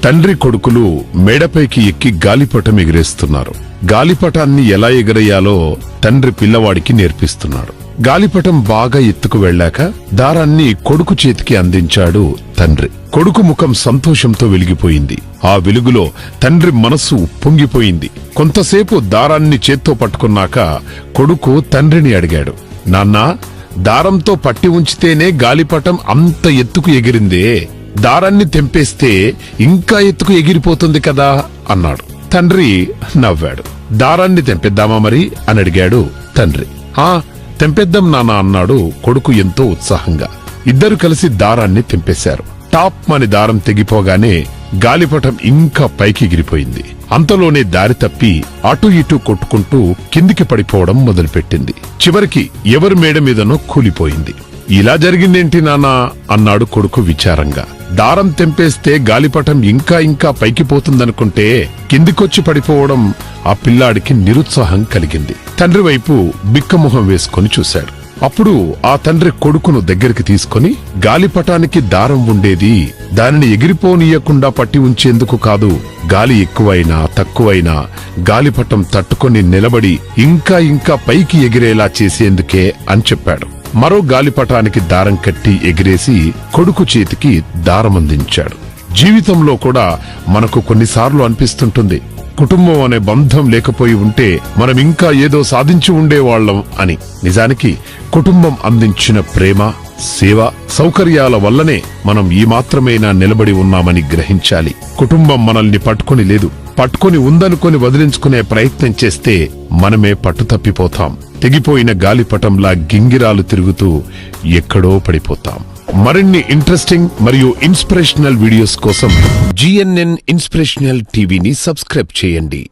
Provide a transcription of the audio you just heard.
తండ్రి కొడుకులు మేడపైకి ఎక్కి గాలిపటం ఎగిరేస్తున్నారు. గాలిపటాన్ని ఎలా ఎగరేయాలో తండ్రి పిల్లవాడికి నేర్పిస్తున్నాడు. గాలిపటం బాగా ఎత్తుకు వెళ్లాక దారాన్ని కొడుకు చేతికి అందించాడు తండ్రి. కొడుకు ముఖం సంతోషంతో వెలిగిపోయింది. ఆ వెలుగులో తండ్రి మనస్సు ఉప్పొంగిపోయింది. కొంతసేపు దారాన్ని చేత్తో పట్టుకున్నాక కొడుకు తండ్రిని అడిగాడు, నాన్నా, దారంతో పట్టి ఉంచితేనే గాలిపటం అంత ఎత్తుకు ఎగిరిందే, దారాన్ని తెంపేస్తే ఇంకా ఎత్తుకు ఎగిరిపోతుంది కదా అన్నాడు. తండ్రి నవ్వాడు. దారాన్ని తెంపేద్దామా మరి అని అడిగాడు తండ్రి. తెంపేద్దాం నాన్న అన్నాడు కొడుకు ఎంతో ఉత్సాహంగా. ఇద్దరు కలిసి దారాన్ని తెంపేశారు. టాప్ మని దారం తెగిపోగానే గాలిపటం ఇంకా పైకి ఎగిరిపోయింది. అంతలోనే దారి తప్పి అటు ఇటు కొట్టుకుంటూ కిందికి పడిపోవడం మొదలుపెట్టింది. చివరికి ఎవరి మేడ మీదనో కూలిపోయింది. ఇలా జరిగిందేంటి నాన్నా అన్నాడు కొడుకు విచారంగా. దారం తెంపేస్తే గాలిపటం ఇంకా ఇంకా పైకి పోతుందనుకుంటే కిందికొచ్చి పడిపోవడం ఆ పిల్లాడికి నిరుత్సాహం కలిగింది. తండ్రి వైపు బిక్కమొహం వేసుకొని చూశాడు. అప్పుడు ఆ తండ్రి కొడుకును దగ్గరికి తీసుకుని, గాలిపటానికి దారం ఉండేది దానిని ఎగిరిపోనీయకుండా పట్టి ఉంచేందుకు కాదు, గాలి ఎక్కువైనా తక్కువైనా గాలిపటం తట్టుకొని నిలబడి ఇంకా ఇంకా పైకి ఎగిరేలా చేసేందుకే అని చెప్పాడు. మరో గాలిపటానికి దారం కట్టి ఎగిరేసి కొడుకు చేతికి దారమందించాడు. జీవితంలో కూడా మనకు కొన్నిసార్లు అనిపిస్తుంటుంది, కుటుంబం అనే బంధం లేకపోయి ఉంటే మనం ఇంకా ఏదో సాధించి ఉండేవాళ్లం అని. నిజానికి కుటుంబం అందించిన ప్రేమ, సేవ, సౌకర్యాల వల్లనే మనం ఈ మాత్రమేనా నిలబడి ఉన్నామని గ్రహించాలి. కుటుంబం మనల్ని పట్టుకొని లేదు, పట్టుకొని ఉందనుకొని వదిలించుకునే ప్రయత్నం చేస్తే మనమే పట్టు తప్పిపోతాం. తెగిపోయిన గాలిపటంలా గింగిరాలు తిరుగుతూ ఎక్కడో పడిపోతాం. మరిన్ని ఇంట్రెస్టింగ్ మరియు ఇన్స్పిరేషనల్ వీడియోస్ కోసం GNN ఇన్స్పిరేషనల్ టీవీని సబ్స్క్రైబ్ చేయండి.